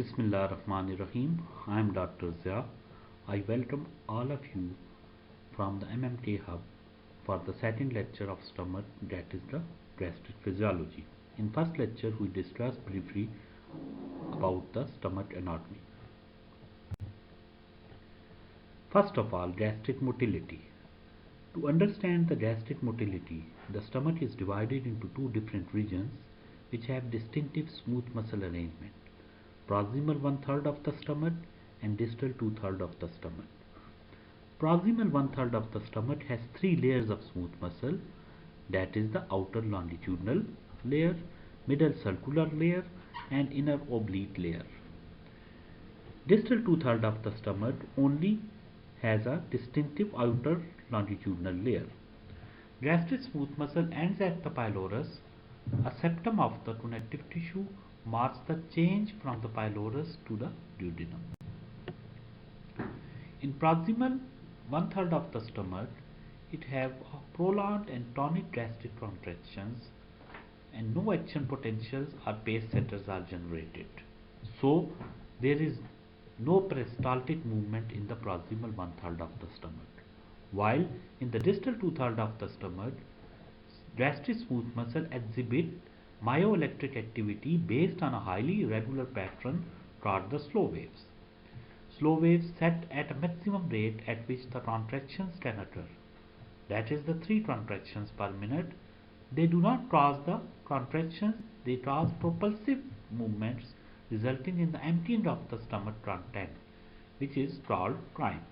Bismillahirrahmanirrahim. I am Dr. Zia. I welcome all of you from the MMK Hub for the second lecture of stomach, that is the gastric physiology. In first lecture we discussed briefly about the stomach anatomy. First of all, gastric motility. To understand the gastric motility, the stomach is divided into two different regions which have distinctive smooth muscle arrangement. Proximal 1/3 of the stomach and distal 2/3 of the stomach. Proximal 1/3 of the stomach has three layers of smooth muscle, that is the outer longitudinal layer, middle circular layer and inner oblique layer. Distal 2/3 of the stomach only has a distinctive outer longitudinal layer. Gastric smooth muscle ends at the pylorus. A septum of the connective tissue marks the change from the pylorus to the duodenum. In proximal 1/3 of the stomach, it have prolonged and tonic gastric contractions and no action potentials or pace setters are generated. So there is no peristaltic movement in the proximal 1/3 of the stomach. While in the distal 2/3 of the stomach, gastric smooth muscle exhibit myoelectric activity based on a highly irregular pattern called the slow waves. Slow waves set at a maximum rate at which the contractions can occur, that is the 3 contractions per minute. They do not cause the contractions, they cause propulsive movements resulting in the emptying of the stomach content, which is called crying.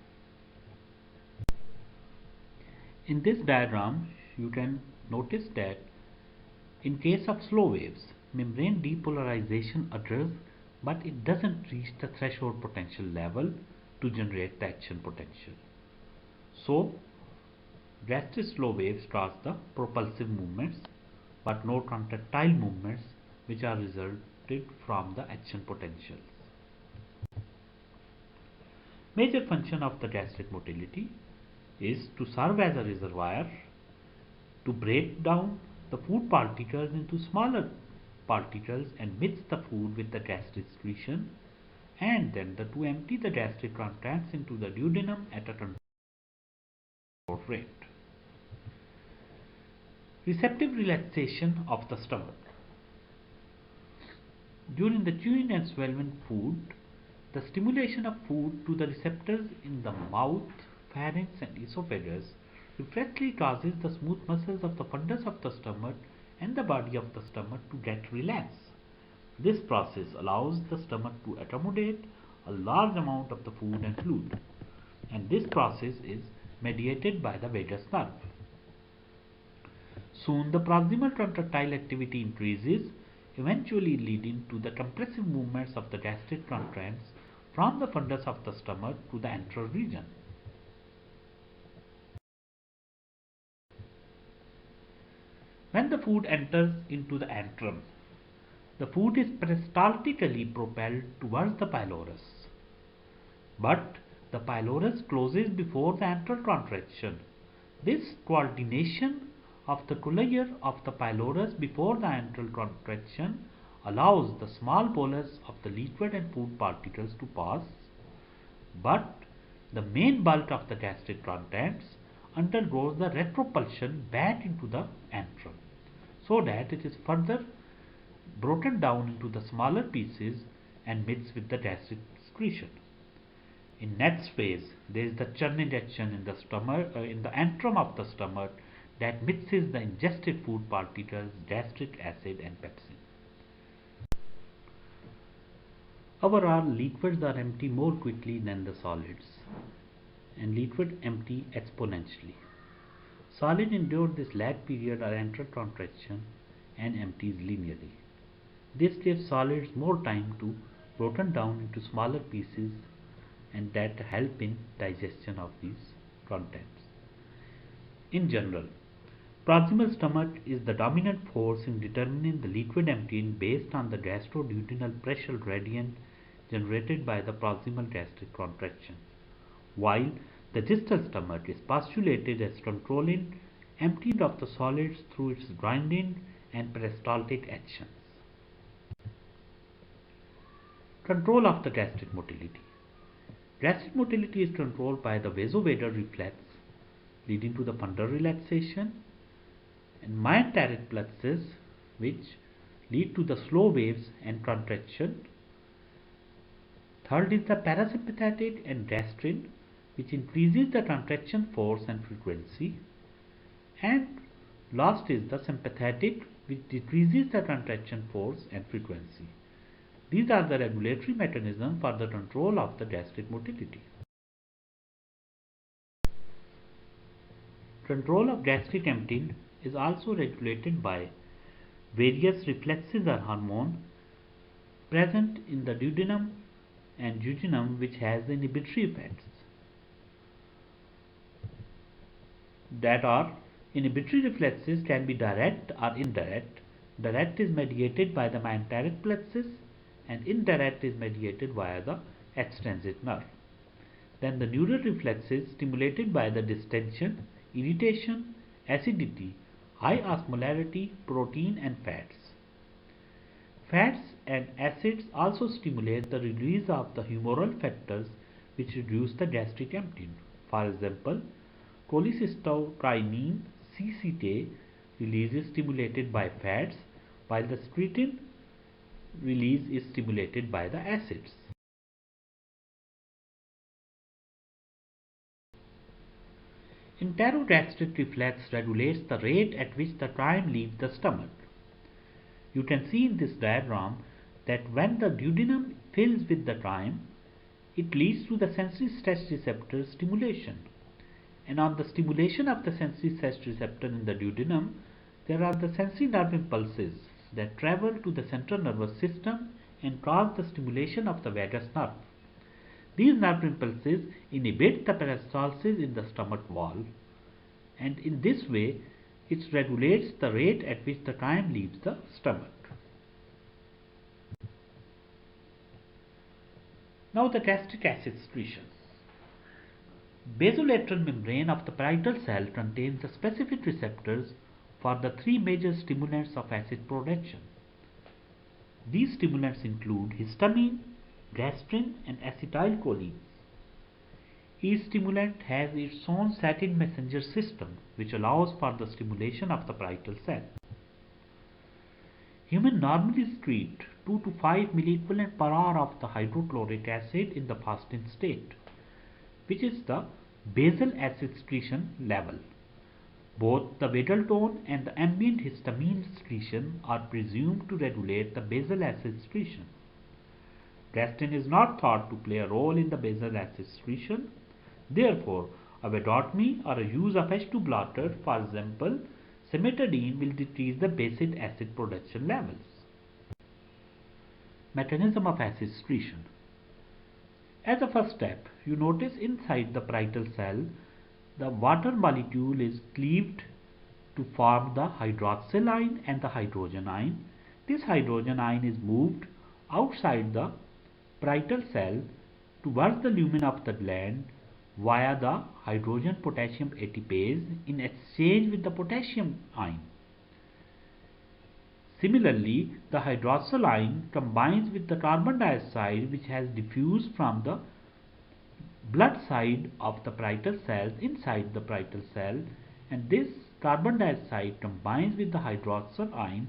In this diagram, you can notice that in case of slow waves, membrane depolarization occurs, but it doesn't reach the threshold potential level to generate the action potential. So, gastric slow waves cause the propulsive movements, but no contractile movements which are resulted from the action potentials. Major function of the gastric motility is to serve as a reservoir, to break down the food particles into smaller particles and mix the food with the gastric secretion, and then to empty the gastric contents into the duodenum at a controlled rate. Receptive relaxation of the stomach. During the chewing and swallowing food, the stimulation of food to the receptors in the mouth, pharynx and esophagus reflexively causes the smooth muscles of the fundus of the stomach and the body of the stomach to get relaxed. This process allows the stomach to accommodate a large amount of the food and fluid, and this process is mediated by the vagus nerve. Soon the proximal contractile activity increases, eventually leading to the compressive movements of the gastric contents from the fundus of the stomach to the antral region. When the food enters into the antrum, the food is peristaltically propelled towards the pylorus. But the pylorus closes before the antral contraction. This coordination of the collier of the pylorus before the antral contraction allows the small bolus of the liquid and food particles to pass, but the main bulk of the gastric contents undergoes the retropulsion back into the antrum, so that it is further broken down into the smaller pieces and mixed with the gastric secretion. In next phase, there is the churning action in the stomach, in the antrum of the stomach, that mixes the ingested food particles, gastric acid and pepsin. Overall, liquids are empty more quickly than the solids, and liquid empty exponentially. Solid endure this lag period or antral contraction and empties linearly. This gives solids more time to broken down into smaller pieces and that help in digestion of these contents. In general, proximal stomach is the dominant force in determining the liquid emptying based on the gastroduodenal pressure gradient generated by the proximal gastric contraction, while the distal stomach is postulated as controlling emptying of the solids through its grinding and peristaltic actions. Control of the gastric motility. Gastric motility is controlled by the vasovagal reflex leading to the fundal relaxation and myenteric plexus which lead to the slow waves and contraction. Third is the parasympathetic and gastrin which increases the contraction force and frequency, and last is the sympathetic which decreases the contraction force and frequency. These are the regulatory mechanisms for the control of the gastric motility. Control of gastric emptying is also regulated by various reflexes or hormones present in the duodenum and jejunum which has the inhibitory effects. That are, inhibitory reflexes can be direct or indirect. Direct is mediated by the myenteric plexus and indirect is mediated via the extrinsic nerve. Then the neural reflexes stimulated by the distension, irritation, acidity, high osmolarity, protein and fats. Fats and acids also stimulate the release of the humoral factors which reduce the gastric emptying. For example, cholecystokinin CCK release is stimulated by fats while the secretin release is stimulated by the acids. Enterogastric reflex regulates the rate at which the chyme leaves the stomach. You can see in this diagram that when the duodenum fills with the chyme, it leads to the sensory stress receptor stimulation. And on the stimulation of the sensory stress receptor in the duodenum, there are the sensory nerve impulses that travel to the central nervous system and cause the stimulation of the vagus nerve. These nerve impulses inhibit the peristalsis in the stomach wall, and in this way it regulates the rate at which the chyme leaves the stomach. Now the gastric acid secretion. Basolateral membrane of the parietal cell contains the specific receptors for the three major stimulants of acid production. These stimulants include histamine, gastrin and acetylcholine. Each stimulant has its own satin messenger system which allows for the stimulation of the parietal cell. Humans normally secrete 2 to 5 milliequivalent per hour of the hydrochloric acid in the fasting state, which is the basal acid secretion level. Both the vagal tone and the ambient histamine secretion are presumed to regulate the basal acid secretion. Gastrin is not thought to play a role in the basal acid secretion. Therefore, a vagotomy or a use of H2 blocker, for example, cimetidine, will decrease the basic acid production levels. Mechanism of acid secretion. As a first step, you notice inside the parietal cell, the water molecule is cleaved to form the hydroxyl ion and the hydrogen ion. This hydrogen ion is moved outside the parietal cell towards the lumen of the gland via the hydrogen potassium ATPase in exchange with the potassium ion. Similarly, the hydroxyl ion combines with the carbon dioxide which has diffused from the blood side of the parietal cells inside the parietal cell, and this carbon dioxide combines with the hydroxyl ion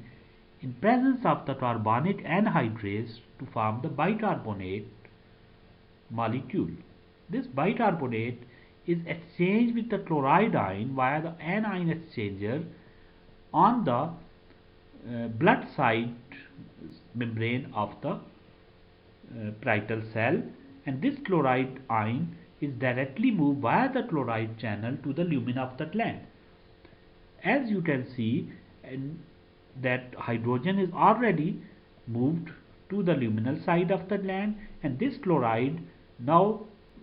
in presence of the carbonic anhydrase to form the bicarbonate molecule. This bicarbonate is exchanged with the chloride ion via the anion exchanger on the blood side membrane of the parietal cell, and this chloride ion is directly moved via the chloride channel to the lumen of the gland. As you can see, that hydrogen is already moved to the luminal side of the gland, and this chloride now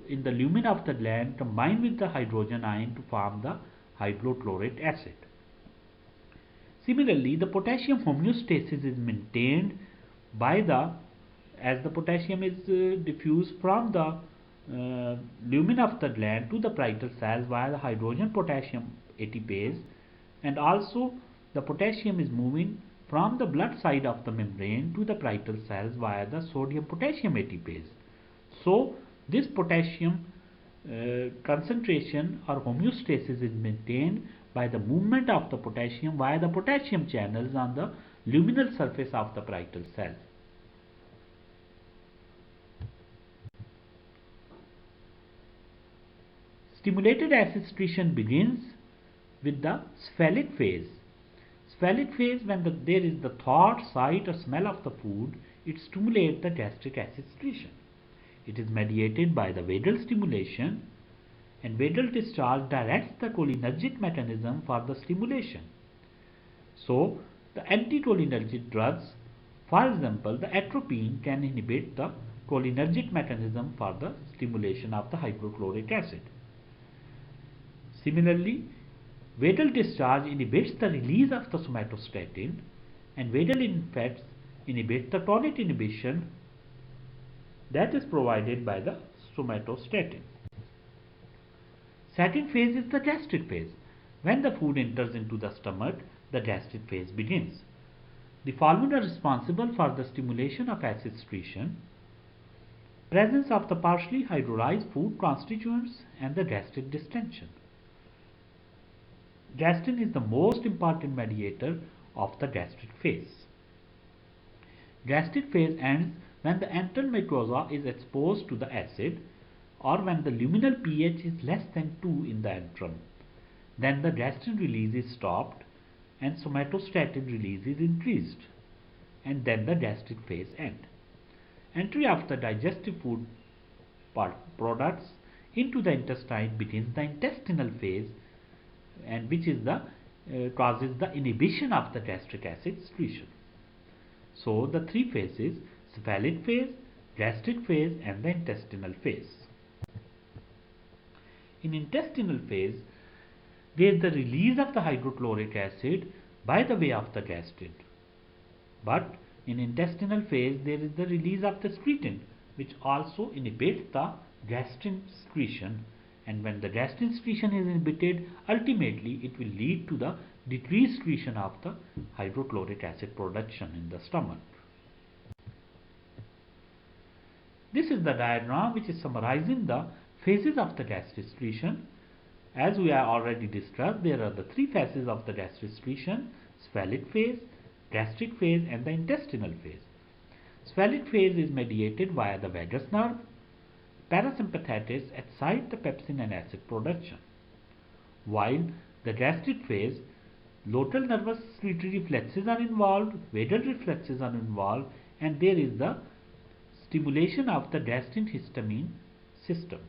in the lumen of the gland combined with the hydrogen ion to form the hydrochloric acid. Similarly, the potassium homeostasis is maintained by as the potassium is diffused from the lumen of the gland to the parietal cells via the hydrogen potassium ATPase, and also the potassium is moving from the blood side of the membrane to the parietal cells via the sodium-potassium ATPase. So this potassium concentration or homeostasis is maintained by the movement of the potassium via the potassium channels on the luminal surface of the parietal cell. Stimulated acid secretion begins with the cephalic phase. Cephalic phase, when there is the thought, sight or smell of the food, it stimulates the gastric acid secretion. It is mediated by the vagal stimulation, and vagal discharge directs the cholinergic mechanism for the stimulation. So, the anticholinergic drugs, for example, the atropine, can inhibit the cholinergic mechanism for the stimulation of the hydrochloric acid. Similarly, vagal discharge inhibits the release of the somatostatin, and vagal effects inhibit the tonic inhibition that is provided by the somatostatin. Second phase is the gastric phase. When the food enters into the stomach, the gastric phase begins. The following are responsible for the stimulation of acid secretion: presence of the partially hydrolyzed food constituents and the gastric distension. Gastrin is the most important mediator of the gastric phase. Gastric phase ends when the enteral mucosa is exposed to the acid, or when the luminal pH is less than 2 in the antrum. Then the gastrin release is stopped and somatostatin release is increased, and then the gastric phase ends. Entry of the digestive food products into the intestine begins the intestinal phase, and which is the causes the inhibition of the gastric acid secretion. So the three phases: cephalic phase, gastric phase and the intestinal phase. In intestinal phase, there is the release of the hydrochloric acid by the way of the gastrin. But in intestinal phase, there is the release of the secretin, which also inhibits the gastrin secretion. And when the gastrin secretion is inhibited, ultimately it will lead to the decreased secretion of the hydrochloric acid production in the stomach. This is the diagram which is summarizing the phases of the gastric secretion. As we have already discussed, there are the three phases of the gastric secretion: cephalic phase, gastric phase and the intestinal phase. Cephalic phase is mediated via the vagus nerve. Parasympathetics excite the pepsin and acid production, while the gastric phase, local nervous secretory reflexes are involved, vagal reflexes are involved, and there is the stimulation of the gastrin-histamine system.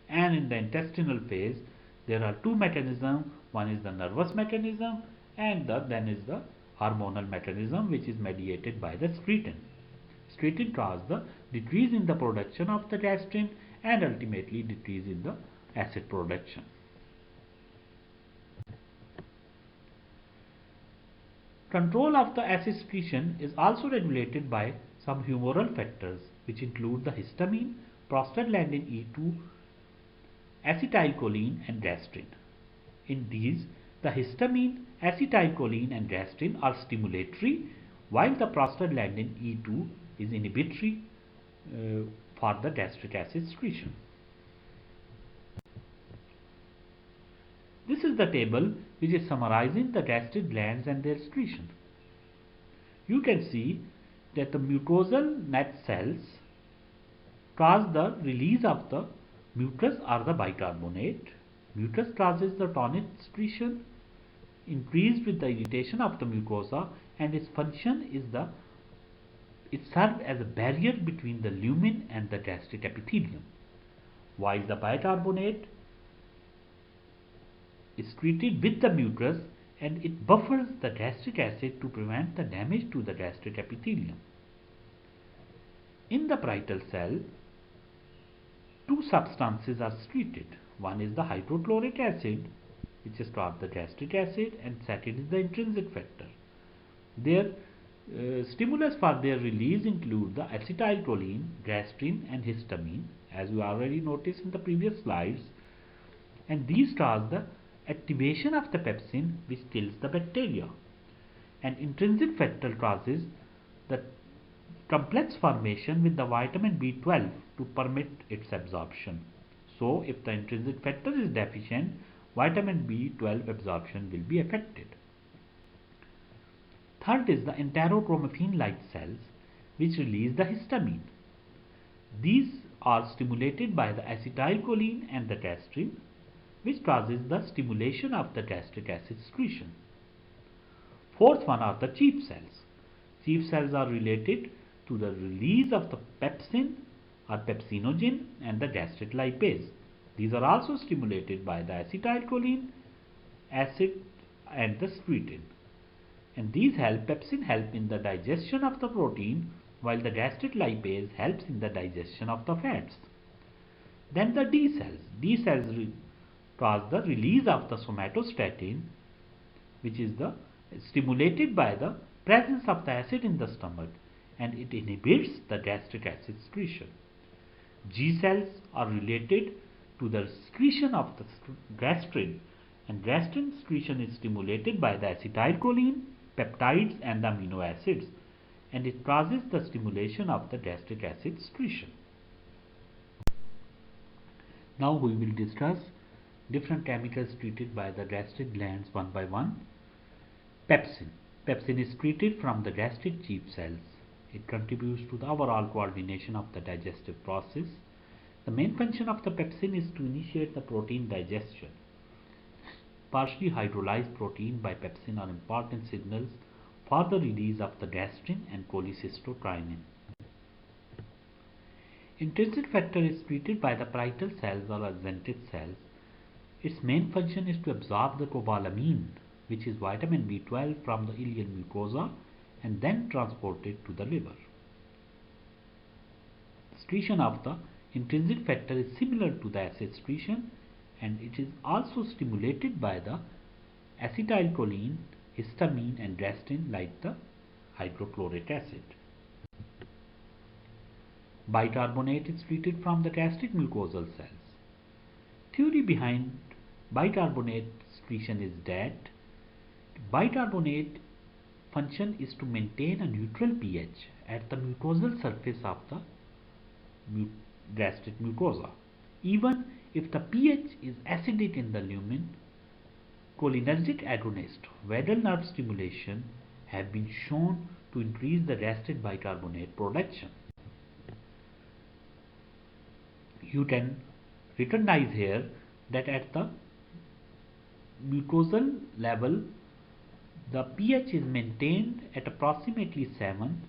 And in the intestinal phase, there are two mechanisms: one is the nervous mechanism, and then is the hormonal mechanism, which is mediated by the secretin. Secretin causes the decrease in the production of the gastrin and ultimately decrease in the acid production. Control of the acid secretion is also regulated by some humoral factors, which include the histamine, prostaglandin E2, acetylcholine and gastrin. In these, the histamine, acetylcholine and gastrin are stimulatory, while the prostaglandin E2 is inhibitory for the gastric acid secretion. This is the table which is summarizing the gastric glands and their secretion. You can see that the mucosal net cells cause the release of the mucus or the bicarbonate. Mucus causes the tonic secretion, increased with the irritation of the mucosa, and its function is it serves as a barrier between the lumen and the gastric epithelium, while the bicarbonate is secreted with the mucus and it buffers the gastric acid to prevent the damage to the gastric epithelium. In the parietal cell, two substances are secreted. One is the hydrochloric acid, which is called the gastric acid, and second is the intrinsic factor. Their stimulus for their release include the acetylcholine, gastrin and histamine, as we already noticed in the previous slides, and these cause the activation of the pepsin, which kills the bacteria. and intrinsic factor causes the complex formation with the vitamin B12 to permit its absorption. So, if the intrinsic factor is deficient, vitamin B12 absorption will be affected. Third is the enterochromaffin-like cells which release the histamine. These are stimulated by the acetylcholine and the gastrin, which causes the stimulation of the gastric acid secretion. Fourth one are the chief cells. Chief cells are related to the release of the pepsin or pepsinogen and the gastric lipase. These are also stimulated by the acetylcholine acid and the secretin. And these pepsin help in the digestion of the protein, while the gastric lipase helps in the digestion of the fats. Then the D cells. D cells cause the release of the somatostatin, which is stimulated by the presence of the acid in the stomach, and it inhibits the gastric acid secretion. G cells are related to the secretion of the gastrin, and gastrin secretion is stimulated by the acetylcholine, peptides and the amino acids, and it causes the stimulation of the gastric acid secretion. Now we will discuss different chemicals treated by the gastric glands one by one. Pepsin. Pepsin is secreted from the gastric chief cells. It contributes to the overall coordination of the digestive process. The main function of the pepsin is to initiate the protein digestion. Partially hydrolyzed protein by pepsin are important signals for the release of the gastrin and cholecystokinin. Intrinsic factor is secreted by the parietal cells or axanthic cells. Its main function is to absorb the cobalamin, which is vitamin B12, from the ileal mucosa and then transport it to the liver. Secretion of the intrinsic factor is similar to the acid secretion, and it is also stimulated by the acetylcholine, histamine and gastrin like the hydrochloric acid. Bicarbonate is secreted from the gastric mucosal cells. Theory behind bicarbonate secretion is that bicarbonate function is to maintain a neutral pH at the mucosal surface of the gastric mucosa. Even if the pH is acidic in the lumen, cholinergic agonist, vagal nerve stimulation have been shown to increase the gastric bicarbonate production. You can recognize here that at the mucosal level the pH is maintained at approximately 7,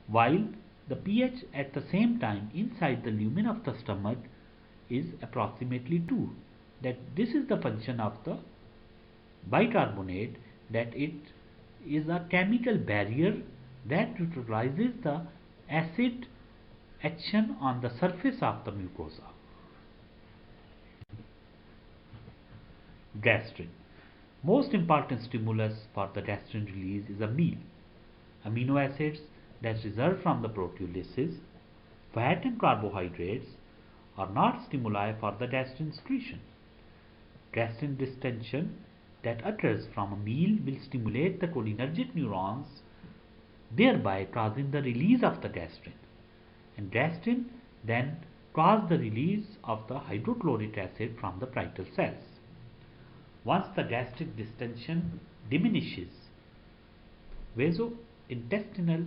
while the pH at the same time inside the lumen of the stomach is approximately 2. That this is the function of the bicarbonate, that it is a chemical barrier that neutralizes the acid action on the surface of the mucosa. Gastrin. Most important stimulus for the gastrin release is a meal. Amino acids that result from the proteolysis, fat and carbohydrates are not stimuli for the gastrin secretion. Gastrin distension that occurs from a meal will stimulate the cholinergic neurons, thereby causing the release of the gastrin. And gastrin then cause the release of the hydrochloric acid from the parietal cells. Once the gastric distension diminishes, vasointestinal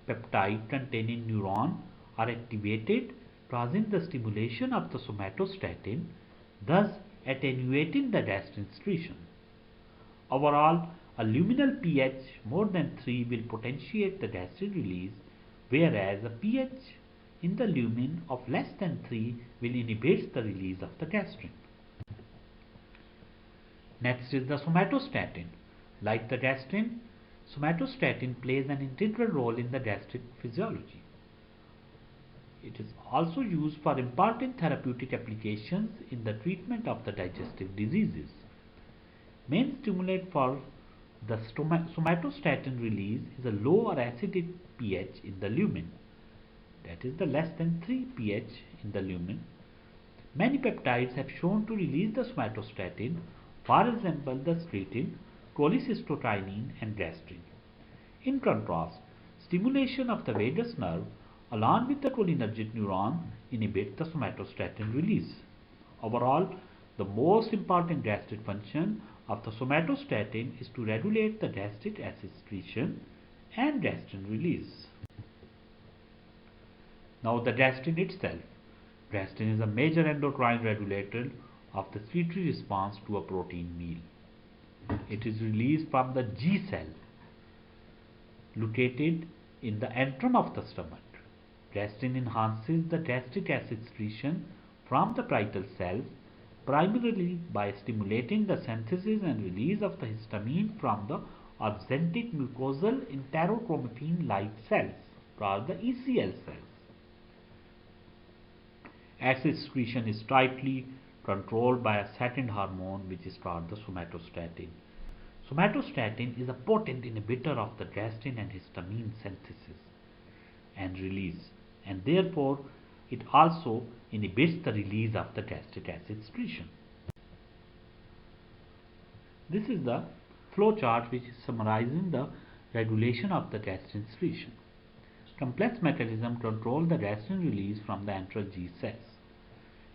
peptide containing neuron are activated, causing the stimulation of the somatostatin, thus attenuating the gastrin secretion. Overall, a luminal pH more than 3 will potentiate the gastrin release, whereas a pH in the lumen of less than 3 will inhibit the release of the gastrin. Next is the somatostatin. Like the gastrin, somatostatin plays an integral role in the gastric physiology. It is also used for important therapeutic applications in the treatment of the digestive diseases. Main stimulant for the somatostatin release is a low or acidic pH in the lumen, that is the less than 3 pH in the lumen. Many peptides have shown to release the somatostatin, for example the secretin, cholecystokinin and gastrin. In contrast, stimulation of the vagus nerve along with the cholinergic neuron inhibit the somatostatin release. Overall, the most important gastric function of the somatostatin is to regulate the gastric acid secretion and gastrin release. Now the gastrin itself. Gastrin is a major endocrine regulator of the secretory response to a protein meal. It is released from the G cell located in the antrum of the stomach. Gastrin enhances the gastric acid secretion from the parietal cells primarily by stimulating the synthesis and release of the histamine from the authentic mucosal enterochromaffin light cells, called the ECL cells. Acid secretion is tightly controlled by a second hormone which is called the somatostatin. Somatostatin is a potent inhibitor of the gastrin and histamine synthesis and release, and therefore it also inhibits the release of the gastric acid secretion. This is the flow chart which is summarizing the regulation of the gastrin secretion. Complex mechanism control the gastrin release from the antral G cells.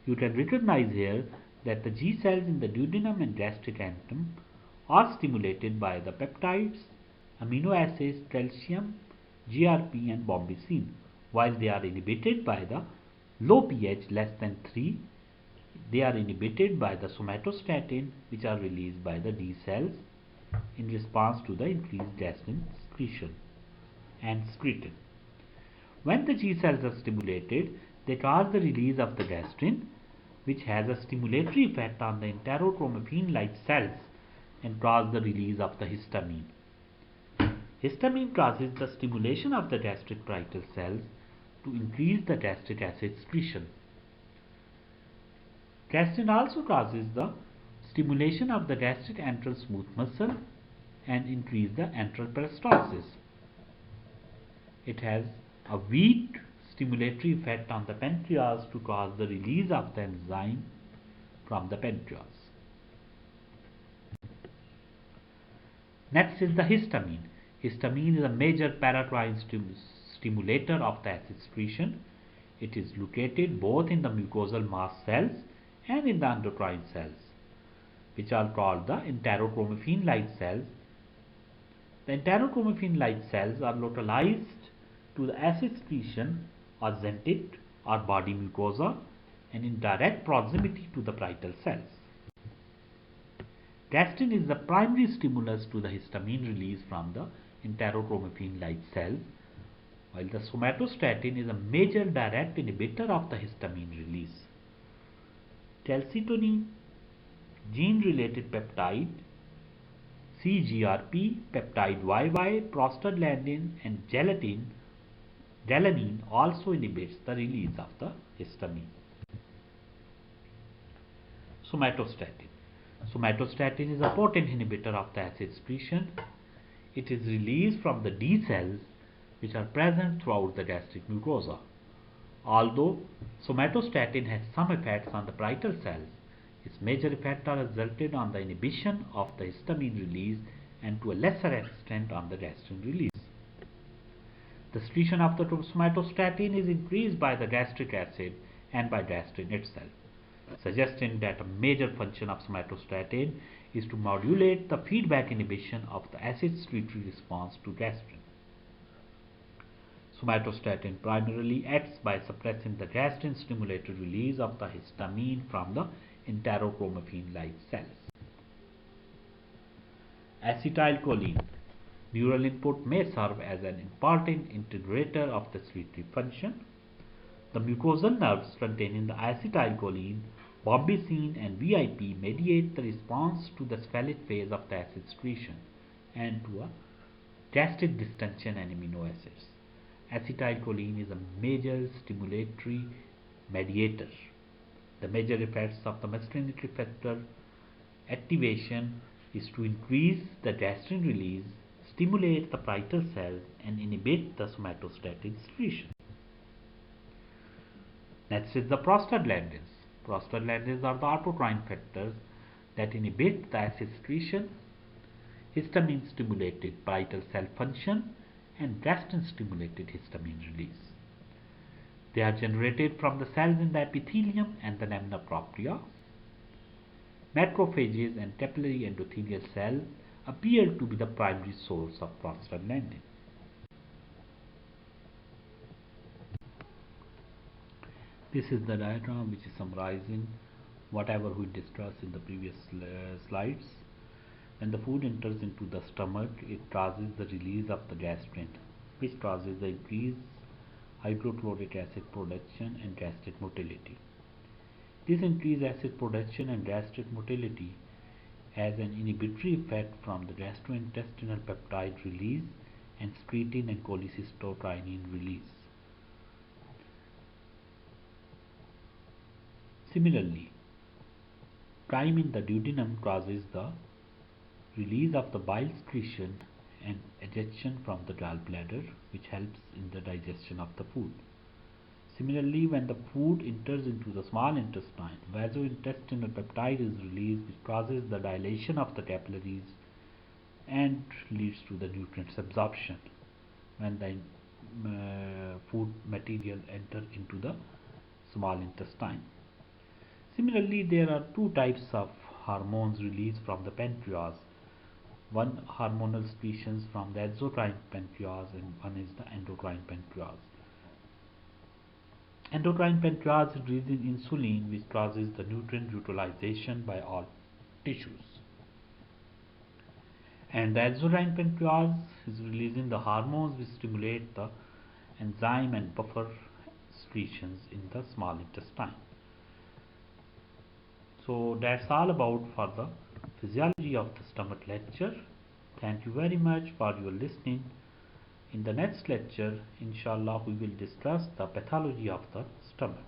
You can recognize here that the G cells in the duodenum and gastric antrum are stimulated by the peptides, amino acids, calcium, GRP and bombicin, while they are inhibited by the low pH less than 3. They are inhibited by the somatostatin, which are released by the D cells in response to the increased gastrin secretion and secretin. When the G cells are stimulated, they cause the release of the gastrin, which has a stimulatory effect on the enterochromaffin light cells and cause the release of the histamine. Histamine causes the stimulation of the gastric parietal cells to increase the gastric acid secretion. Gastrin also causes the stimulation of the gastric antral smooth muscle and increase the antral peristalsis. It has a weak stimulatory effect on the pancreas to cause the release of the enzyme from the pancreas. Next is the histamine. Histamine is a major paracrine stimulator of the acid secretion. It is located both in the mucosal mast cells and in the endocrine cells, which are called the enterochromaffin light cells. The enterochromaffin light cells are localized to the acid secretion authentic or body mucosa and in direct proximity to the parietal cells. Gastrin is the primary stimulus to the histamine release from the enterochromaffin light cells, while the somatostatin is a major direct inhibitor of the histamine release. Calcitonin, gene-related peptide, CGRP, peptide YY, prostaglandin and gelanin also inhibits the release of the histamine. Somatostatin. Somatostatin is a potent inhibitor of the acid secretion. It is released from the D cells which are present throughout the gastric mucosa. Although somatostatin has some effects on the parietal cells, its major effects are resulted on the inhibition of the histamine release and to a lesser extent on the gastrin release. The secretion of the somatostatin is increased by the gastric acid and by gastrin itself, suggesting that a major function of somatostatin is to modulate the feedback inhibition of the acid secretory response to gastrin. Somatostatin primarily acts by suppressing the gastrin stimulated release of the histamine from the enterochromaffin light cells. Acetylcholine. Neural input may serve as an important integrator of the secretory function. The mucosal nerves containing the acetylcholine, bombicin and VIP mediate the response to the cephalid phase of the acid secretion and to a gastric distension and amino acids. Acetylcholine is a major stimulatory mediator. The major effects of the muscarinic receptor activation is to increase the gastrin release, stimulate the parietal cells and inhibit the somatostatin secretion. Next is the prostaglandins. Prostaglandins are the autocrine factors that inhibit the acid secretion, histamine stimulated parietal cell function and gastrin-stimulated histamine release. They are generated from the cells in the epithelium and the lamina propria. Macrophages and capillary endothelial cells appear to be the primary source of prostaglandin. This is the diagram which is summarizing whatever we discussed in the previous slides. When the food enters into the stomach, it causes the release of the gastrin, which causes the increased hydrochloric acid production and gastric motility. This increased acid production and gastric motility has an inhibitory effect from the gastrointestinal peptide release and secretin and cholecystokinin release. Similarly, chyme in the duodenum causes the release of the bile secretion and ejection from the gallbladder, which helps in the digestion of the food. Similarly, when the food enters into the small intestine, vasointestinal peptide is released, which causes the dilation of the capillaries and leads to the nutrients absorption when the food material enter into the small intestine. Similarly, there are two types of hormones released from the pancreas. One hormonal secretions from the exocrine pancreas and one is the endocrine pancreas. Endocrine pancreas releases insulin, which causes the nutrient utilization by all tissues. And the exocrine pancreas is releasing the hormones which stimulate the enzyme and buffer secretions in the small intestine. So that's all about for the physiology of the stomach lecture. Thank you very much for your listening. In the next lecture, inshallah, we will discuss the pathology of the stomach.